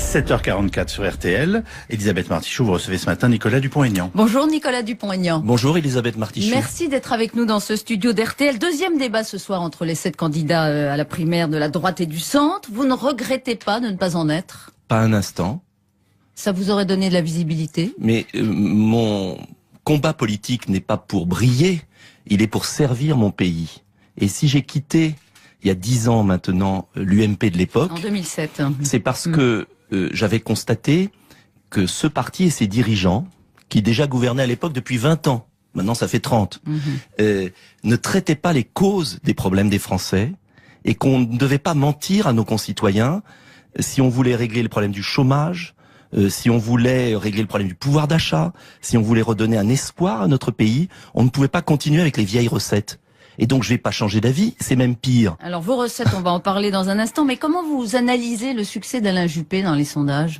7h44 sur RTL. Elisabeth Martichoux, vous recevez ce matin Nicolas Dupont-Aignan. Bonjour Nicolas Dupont-Aignan. Bonjour Elisabeth Martichoux. Merci d'être avec nous dans ce studio d'RTL. Deuxième débat ce soir entre les 7 candidats à la primaire de la droite et du centre. Vous ne regrettez pas de ne pas en être? Pas un instant. Ça vous aurait donné de la visibilité? Mais mon combat politique n'est pas pour briller, il est pour servir mon pays. Et si j'ai quitté, il y a 10 ans maintenant, l'UMP de l'époque... En 2007. C'est parce que j'avais constaté que ce parti et ses dirigeants, qui déjà gouvernaient à l'époque depuis 20 ans, maintenant ça fait 30, ne traitaient pas les causes des problèmes des Français et qu'on ne devait pas mentir à nos concitoyens si on voulait régler le problème du chômage, si on voulait régler le problème du pouvoir d'achat, si on voulait redonner un espoir à notre pays, on ne pouvait pas continuer avec les vieilles recettes. Et donc je vais pas changer d'avis, c'est même pire. Alors vos recettes, on va en parler dans un instant, mais comment vous analysez le succès d'Alain Juppé dans les sondages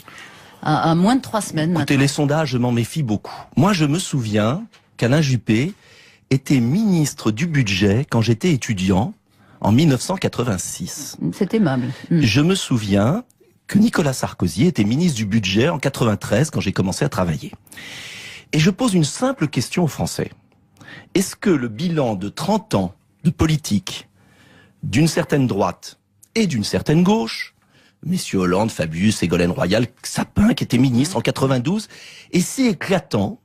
à moins de 3 semaines? Écoutez, les sondages, je m'en méfie beaucoup. Moi, je me souviens qu'Alain Juppé était ministre du budget quand j'étais étudiant en 1986. C'est aimable. Je me souviens que Nicolas Sarkozy était ministre du budget en 93 quand j'ai commencé à travailler. Et je pose une simple question aux Français. Est-ce que le bilan de 30 ans de politique d'une certaine droite et d'une certaine gauche, messieurs Hollande, Fabius, Ségolène Royal, Sapin qui était ministre en 92, est si éclatant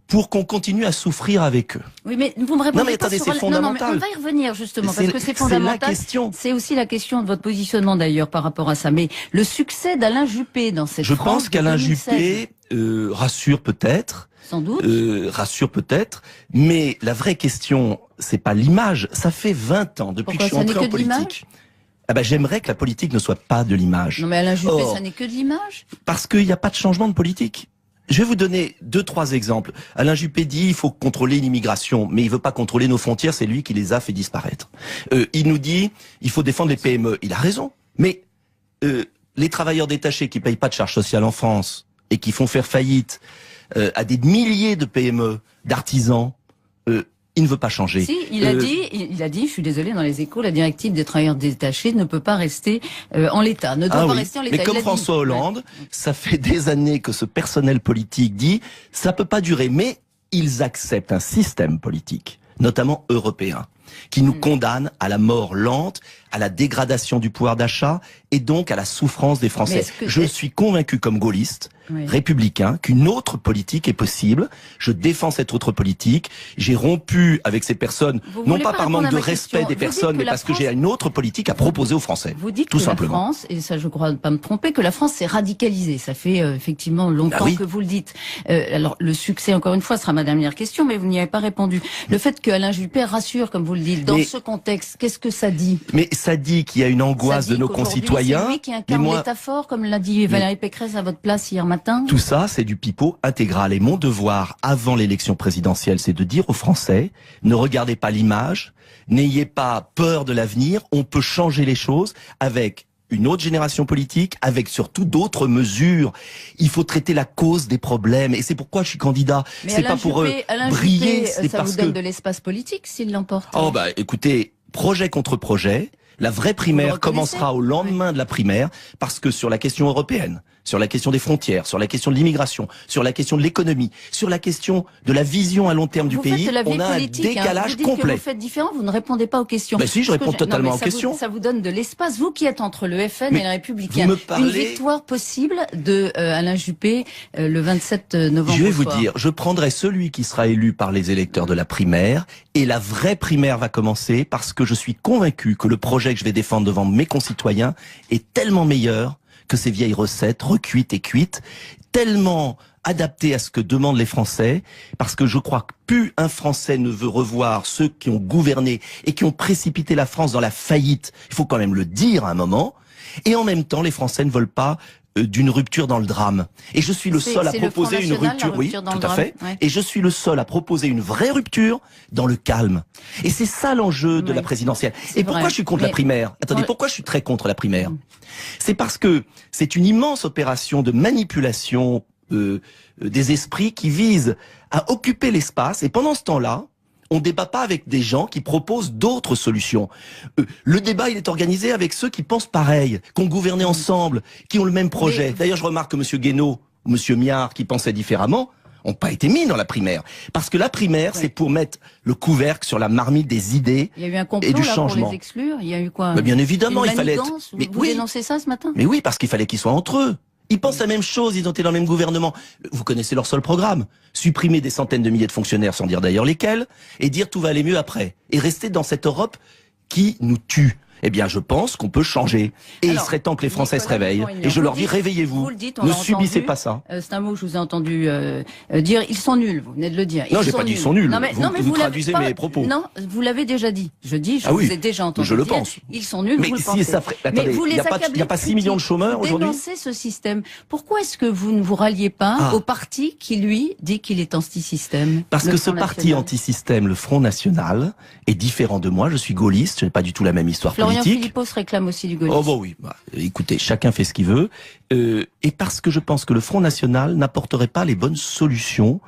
pour qu'on continue à souffrir avec eux? Oui, mais vous me répondez non, mais attendez, c'est fondamental. Non, mais on va y revenir justement, parce que c'est fondamental. C'est la question. C'est aussi la question de votre positionnement d'ailleurs par rapport à ça. Mais le succès d'Alain Juppé dans cette France. Je pense qu'Alain Juppé rassure peut-être. Sans doute. Rassure peut-être. Mais la vraie question, c'est pas l'image. Ça fait 20 ans depuis que je suis entré en politique. Ah ben, j'aimerais que la politique ne soit pas de l'image. Non mais Alain Juppé, ça n'est que de l'image. Parce qu'il n'y a pas de changement de politique. Je vais vous donner 2-3 exemples. Alain Juppé dit il faut contrôler l'immigration, mais il veut pas contrôler nos frontières, c'est lui qui les a fait disparaître. Il nous dit il faut défendre les PME. Il a raison. Mais les travailleurs détachés qui payent pas de charges sociales en France et qui font faire faillite à des milliers de PME, d'artisans, il ne veut pas changer. Si, il a dit, je suis désolé, dans les Échos, la directive des travailleurs détachés ne peut pas rester en l'état, ne doit pas rester en l'état. Mais comme François Hollande, ça fait des années que ce personnel politique dit, ça peut pas durer, mais ils acceptent un système politique, notamment européen, qui nous condamne à la mort lente, à la dégradation du pouvoir d'achat et donc à la souffrance des Français. Je suis convaincu comme gaulliste, républicain, qu'une autre politique est possible. Je défends cette autre politique. J'ai rompu avec ces personnes, non pas par manque de respect des personnes, mais parce que j'ai une autre politique à proposer aux Français. Vous dites tout que simplement. La France, et ça je crois pas me tromper, que la France s'est radicalisée. Ça fait effectivement longtemps que vous le dites. Alors le succès, encore une fois, sera ma dernière question, mais vous n'y avez pas répondu. Le fait que Alain Juppé rassure, comme vous le dites, dans ce contexte, qu'est-ce que ça dit? Mais ça dit qu'il y a une angoisse de nos concitoyens. C'est lui qui incarne l'État fort, comme l'a dit Valérie Pécresse à votre place hier matin. Tout ça, c'est du pipeau intégral. Et mon devoir, avant l'élection présidentielle, c'est de dire aux Français, ne regardez pas l'image, n'ayez pas peur de l'avenir, on peut changer les choses avec une autre génération politique, avec surtout d'autres mesures. Il faut traiter la cause des problèmes. Et c'est pourquoi je suis candidat. C'est pas pour briller. C'est ça vous donne de l'espace politique s'il l'emporte. Oh bah écoutez, projet contre projet. La vraie primaire commencera au lendemain de la primaire, parce que sur la question européenne, sur la question des frontières, sur la question de l'immigration, sur la question de l'économie, sur la question de la vision à long terme du pays, on a un décalage complet. Vous faites différent, vous ne répondez pas aux questions. Ben si, je réponds totalement aux questions. Ça vous donne de l'espace, vous qui êtes entre le FN et les Républicains. Une victoire possible de Alain Juppé le 27 novembre. Je vais vous dire, je prendrai celui qui sera élu par les électeurs de la primaire, et la vraie primaire va commencer parce que je suis convaincu que le projet que je vais défendre devant mes concitoyens est tellement meilleur que ces vieilles recettes recuites et cuites, tellement adaptées à ce que demandent les Français, parce que je crois que plus un Français ne veut revoir ceux qui ont gouverné et qui ont précipité la France dans la faillite, il faut quand même le dire à un moment, et en même temps les Français ne veulent pas d'une rupture dans le drame. Et je suis le seul à proposer une rupture, oui, tout à fait. Et je suis le seul à proposer une vraie rupture dans le calme. Et c'est ça l'enjeu de la présidentielle. Et pourquoi je suis contre la primaire? Attendez, pourquoi je suis très contre la primaire? C'est parce que c'est une immense opération de manipulation des esprits qui vise à occuper l'espace. Et pendant ce temps-là, on débat pas avec des gens qui proposent d'autres solutions. Le débat, il est organisé avec ceux qui pensent pareil, qui ont gouverné ensemble, qui ont le même projet. D'ailleurs, je remarque que M. Guénaud ou M. Miard, qui pensaient différemment, n'ont pas été mis dans la primaire. Parce que la primaire, c'est pour mettre le couvercle sur la marmite des idées et du changement. Il y a eu un complot là, pour les exclure. Il y a eu quoi? Mais bien évidemment, il fallait être... Vous dénoncez ça ce matin? Mais oui, parce qu'il fallait qu'ils soient entre eux. Ils pensent la même chose, ils ont été dans le même gouvernement. Vous connaissez leur seul programme. Supprimer des centaines de milliers de fonctionnaires, sans dire d'ailleurs lesquels, et dire tout va aller mieux après. Et rester dans cette Europe qui nous tue. Eh bien, je pense qu'on peut changer. Et il serait temps que les Français se réveillent. Et je leur dis, réveillez-vous. Ne subissez pas ça. C'est un mot que je vous ai entendu dire. Ils sont nuls, vous venez de le dire. Non, j'ai pas dit ils sont nuls. Vous traduisez mes propos. Non, vous l'avez déjà dit. Je vous ai déjà entendu. Je le pense. Ils sont nuls, mais vous le pensez. Attendez, il n'y a pas 6 millions de chômeurs aujourd'hui. Dénoncez ce système. Pourquoi est-ce que vous ne vous ralliez pas au parti qui, lui, dit qu'il est anti-système? Parce que ce parti anti-système, le Front National, est différent de moi. Je suis gaulliste, je n'ai pas du tout la même histoire politique. Florian Philippot se réclame aussi du gaullisme. Oh bon oui, écoutez, chacun fait ce qu'il veut. Et parce que je pense que le Front National n'apporterait pas les bonnes solutions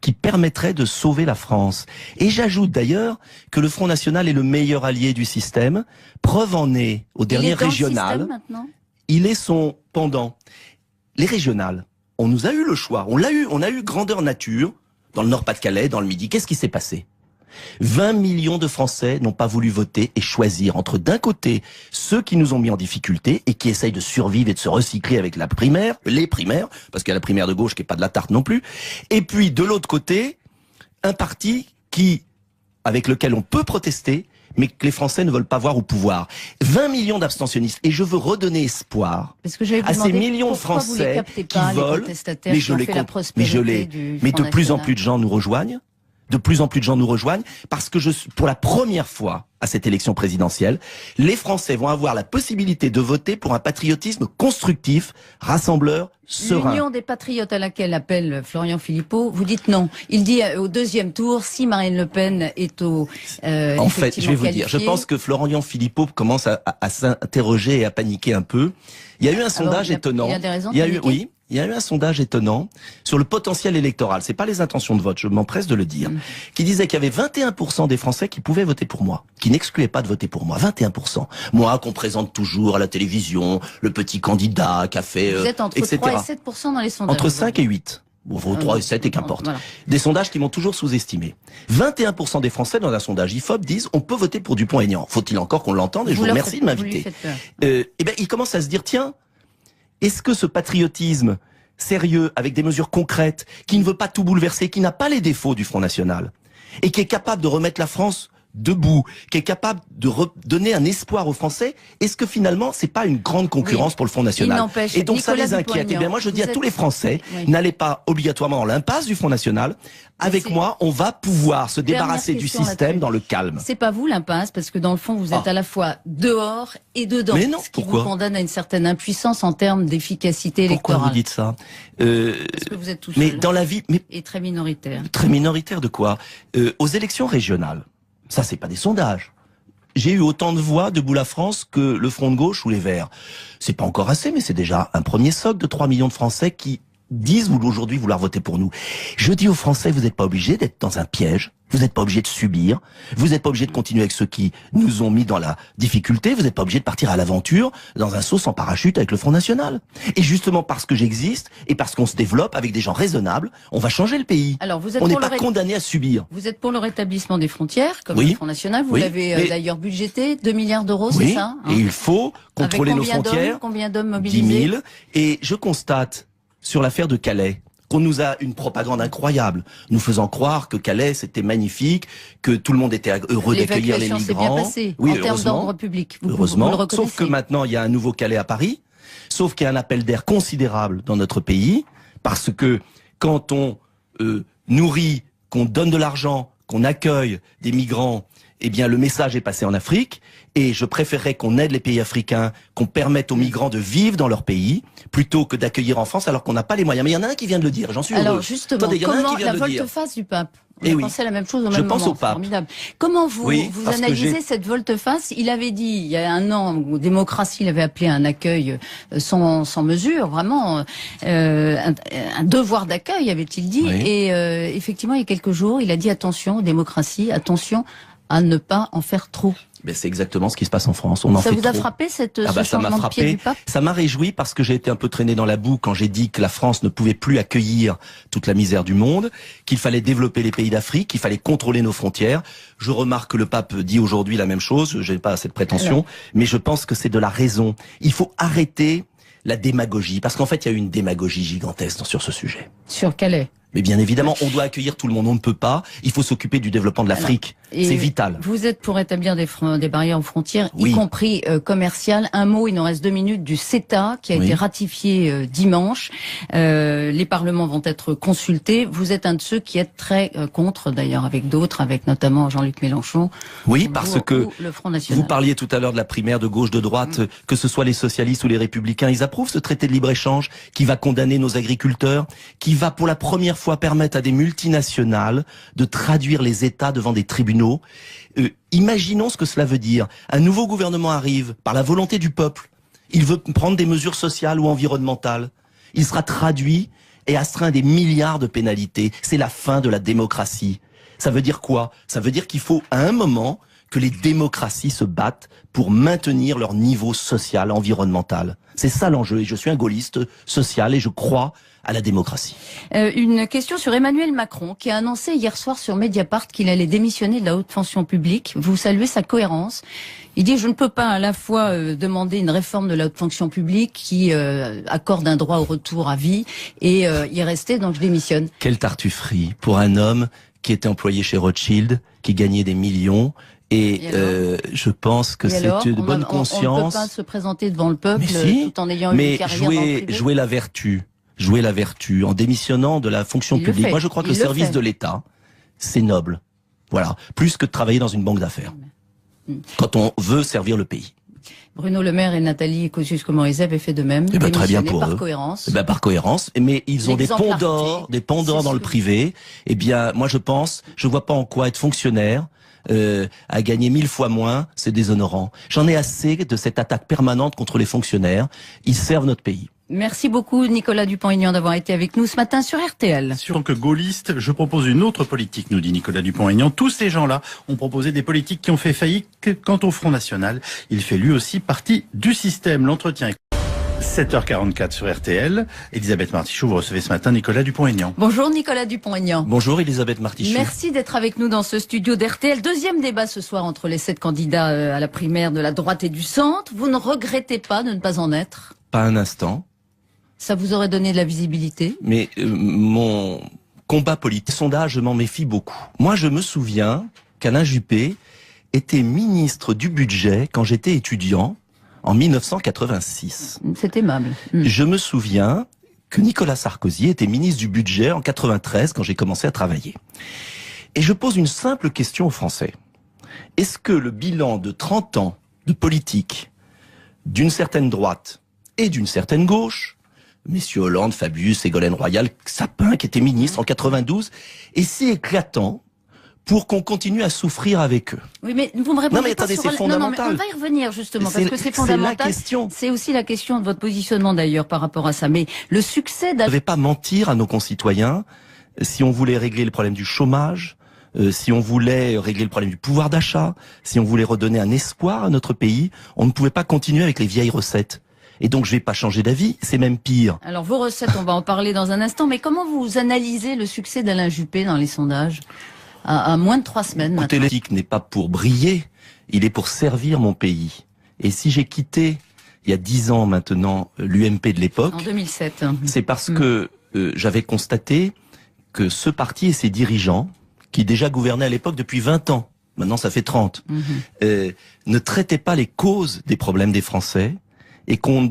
qui permettraient de sauver la France. Et j'ajoute d'ailleurs que le Front National est le meilleur allié du système. Preuve en est au dernier régional. Il est son pendant. Les régionales, on nous a eu le choix. On a eu grandeur nature dans le Nord-Pas-de-Calais, dans le Midi. Qu'est-ce qui s'est passé? 20 millions de Français n'ont pas voulu voter et choisir entre d'un côté ceux qui nous ont mis en difficulté et qui essayent de survivre et de se recycler avec la primaire, les primaires, parce qu'il y a la primaire de gauche qui est pas de la tarte non plus, et puis de l'autre côté, un parti avec lequel on peut protester, mais que les Français ne veulent pas voir au pouvoir. 20 millions d'abstentionnistes. Et je veux redonner espoir à ces millions de Français qui veulent, mais je les comprends, mais de plus en plus de gens nous rejoignent. De plus en plus de gens nous rejoignent parce que pour la première fois à cette élection présidentielle, les Français vont avoir la possibilité de voter pour un patriotisme constructif, rassembleur, serein. L'Union des patriotes à laquelle appelle Florian Philippot, vous dites non. Il dit au deuxième tour, si Marine Le Pen est en fait, je vais vous dire, je pense que Florian Philippot commence à s'interroger et à paniquer un peu. Il y a eu un sondage étonnant. Il y a des raisons de paniquer. Il y a eu un sondage étonnant sur le potentiel électoral. C'est pas les intentions de vote, je m'empresse de le dire. Qui disait qu'il y avait 21% des Français qui pouvaient voter pour moi. Qui n'excluaient pas de voter pour moi. 21%. Moi, qu'on présente toujours à la télévision, le petit candidat qui a fait, vous êtes entre etc. 3 et 7% dans les sondages. Entre 5 et 8. Bon, 3 et 7 et qu'importe. Voilà. Des sondages qui m'ont toujours sous-estimé. 21% des Français dans un sondage IFOP disent on peut voter pour Dupont-Aignan. Faut-il encore qu'on l'entende? Et je vous remercie de m'inviter. Eh ben, il commence à se dire, tiens, est-ce que ce patriotisme sérieux, avec des mesures concrètes, qui ne veut pas tout bouleverser, qui n'a pas les défauts du Front National, et qui est capable de remettre la France debout, qui est capable de donner un espoir aux Français, est-ce que finalement c'est pas une grande concurrence pour le Front National? Et donc ça les inquiète. Et bien moi je dis à tous les Français, n'allez pas obligatoirement dans l'impasse du Front National. Avec moi, on va pouvoir se débarrasser du système dans le calme. C'est pas vous l'impasse, parce que dans le fond vous êtes à la fois dehors et dedans. Mais non, ce qui vous condamne à une certaine impuissance en termes d'efficacité électorale. Pourquoi vous dites ça? Parce que vous êtes tout seul. Mais dans la vie, et très minoritaire. Très minoritaire de quoi? Aux élections régionales. Ça, c'est pas des sondages. J'ai eu autant de voix debout la France que le Front de gauche ou les Verts. C'est pas encore assez, mais c'est déjà un premier socle de 3 millions de Français qui disent aujourd'hui vouloir voter pour nous. Je dis aux Français, vous n'êtes pas obligés d'être dans un piège. Vous n'êtes pas obligés de subir. Vous n'êtes pas obligés de continuer avec ceux qui nous ont mis dans la difficulté. Vous n'êtes pas obligés de partir à l'aventure dans un saut sans parachute avec le Front National. Et justement parce que j'existe et parce qu'on se développe avec des gens raisonnables, on va changer le pays. Alors, on n'est pas condamné à subir. Vous êtes pour le rétablissement des frontières, comme le Front National. Vous l'avez d'ailleurs budgété, 2 milliards d'euros, c'est ça? Et il faut contrôler nos frontières. Combien d'hommes mobilisés? 10 000. Et je constate, sur l'affaire de Calais, qu'on nous a une propagande incroyable, nous faisant croire que Calais c'était magnifique, que tout le monde était heureux d'accueillir les migrants. Bien passé, en termes d'ordre public. Heureusement. Vous le sauf que maintenant il y a un nouveau Calais à Paris, sauf qu'il y a un appel d'air considérable dans notre pays, parce que quand on nourrit, qu'on donne de l'argent, qu'on accueille des migrants eh bien, le message est passé en Afrique, et je préférerais qu'on aide les pays africains, qu'on permette aux migrants de vivre dans leur pays, plutôt que d'accueillir en France alors qu'on n'a pas les moyens. Mais il y en a un qui vient de le dire, j'en suis heureux. Alors justement, Attendez, comment la volte-face du pape? On pensait la même chose au même moment. Je pense au pape. Formidable. Comment vous analysez cette volte-face? Il avait dit, il y a un an, où démocratie, il avait appelé un accueil sans mesure, vraiment, un devoir d'accueil, avait-il dit. Oui. Et effectivement, il y a quelques jours, il a dit attention, démocratie, attention à ne pas en faire trop. Ben c'est exactement ce qui se passe en France. On en fait trop. Ça vous a frappé ce changement de pied du pape? Ça m'a réjoui parce que j'ai été un peu traîné dans la boue quand j'ai dit que la France ne pouvait plus accueillir toute la misère du monde, qu'il fallait développer les pays d'Afrique, qu'il fallait contrôler nos frontières. Je remarque que le pape dit aujourd'hui la même chose. Je n'ai pas cette prétention, mais je pense que c'est de la raison. Il faut arrêter la démagogie, parce qu'en fait, il y a eu une démagogie gigantesque sur ce sujet. Sur quelle est? Mais bien évidemment, on doit accueillir tout le monde, on ne peut pas. Il faut s'occuper du développement de l'Afrique. C'est vital. Vous êtes pour établir des barrières aux frontières, y compris commerciales. Un mot, il nous reste 2 minutes, du CETA, qui a été ratifié dimanche. Les parlements vont être consultés. Vous êtes un de ceux qui êtes très contre, d'ailleurs, avec d'autres, avec notamment Jean-Luc Mélenchon. Oui, parce que le Front National. Vous parliez tout à l'heure de la primaire de gauche, de droite, que ce soit les socialistes ou les républicains, ils approuvent ce traité de libre-échange qui va condamner nos agriculteurs, qui va pour la première fois permettre à des multinationales de traduire les États devant des tribunaux. Imaginons ce que cela veut dire. Un nouveau gouvernement arrive par la volonté du peuple. Il veut prendre des mesures sociales ou environnementales. Il sera traduit et astreint des milliards de pénalités. C'est la fin de la démocratie. Ça veut dire quoi? Ça veut dire qu'il faut à un moment que les démocraties se battent pour maintenir leur niveau social, environnemental. C'est ça l'enjeu. Et je suis un gaulliste social et je crois à la démocratie. Une question sur Emmanuel Macron, qui a annoncé hier soir sur Mediapart qu'il allait démissionner de la haute fonction publique. Vous saluez sa cohérence. Il dit, je ne peux pas à la fois demander une réforme de la haute fonction publique qui accorde un droit au retour à vie et y rester, donc je démissionne. Quelle tartufferie pour un homme qui était employé chez Rothschild, qui gagnait des millions. Et je pense que c'est de bonne conscience. On ne peut pas se présenter devant le peuple tout en ayant une carrière dans le privé. Jouer la vertu en démissionnant de la fonction publique. Moi, je crois que le service de l'État, c'est noble. Voilà. Plus que de travailler dans une banque d'affaires. Quand on veut servir le pays. Bruno Le Maire et Nathalie Kosciusko-Morizet avaient fait de même. Très bien pour eux. Cohérence. Par cohérence. Mais ils ont des ponts d'or dans le privé. Eh bien, moi, je vois pas en quoi être fonctionnaire, à gagner 1000 fois moins, c'est déshonorant. J'en ai assez de cette attaque permanente contre les fonctionnaires. Ils servent notre pays. Merci beaucoup Nicolas Dupont-Aignan d'avoir été avec nous ce matin sur RTL. En tant que gaulliste, je propose une autre politique, nous dit Nicolas Dupont-Aignan. Tous ces gens-là ont proposé des politiques qui ont fait faillite. Quant au Front National, il fait lui aussi partie du système. L'entretien est 7h44 sur RTL. Elisabeth Martichoux, vous recevez ce matin Nicolas Dupont-Aignan. Bonjour Nicolas Dupont-Aignan. Bonjour Elisabeth Martichoux. Merci d'être avec nous dans ce studio d'RTL. Deuxième débat ce soir entre les 7 candidats à la primaire de la droite et du centre. Vous ne regrettez pas de ne pas en être? Pas un instant. Ça vous aurait donné de la visibilité? Mais mon combat politique, sondage, je m'en méfie beaucoup. Moi, je me souviens qu'Alain Juppé était ministre du budget quand j'étais étudiant en 1986. C'est aimable. Je me souviens que Nicolas Sarkozy était ministre du budget en 93 quand j'ai commencé à travailler. Et je pose une simple question aux Français. Est-ce que le bilan de 30 ans de politique d'une certaine droite et d'une certaine gauche, messieurs Hollande, Fabius, Ségolène Royal, Sapin qui était ministre en 92, est si éclatant pour qu'on continue à souffrir avec eux? Oui, mais vous me répondez non, mais attendez, c'est fondamental. Non, mais on va y revenir justement, parce que c'est fondamental. C'est aussi la question de votre positionnement d'ailleurs par rapport à ça. Mais le succès... On ne devait pas mentir à nos concitoyens si on voulait régler le problème du chômage, si on voulait régler le problème du pouvoir d'achat, si on voulait redonner un espoir à notre pays, on ne pouvait pas continuer avec les vieilles recettes. Et donc, je vais pas changer d'avis, c'est même pire. Alors, vos recettes, on va en parler dans un instant, mais comment vous analysez le succès d'Alain Juppé dans les sondages à moins de 3 semaines? Écoutez, le politique n'est pas pour briller, il est pour servir mon pays. Et si j'ai quitté, il y a 10 ans maintenant, l'UMP de l'époque... En 2007. C'est parce que j'avais constaté que ce parti et ses dirigeants, qui déjà gouvernaient à l'époque depuis 20 ans, maintenant ça fait 30, ne traitaient pas les causes des problèmes des Français, et qu'on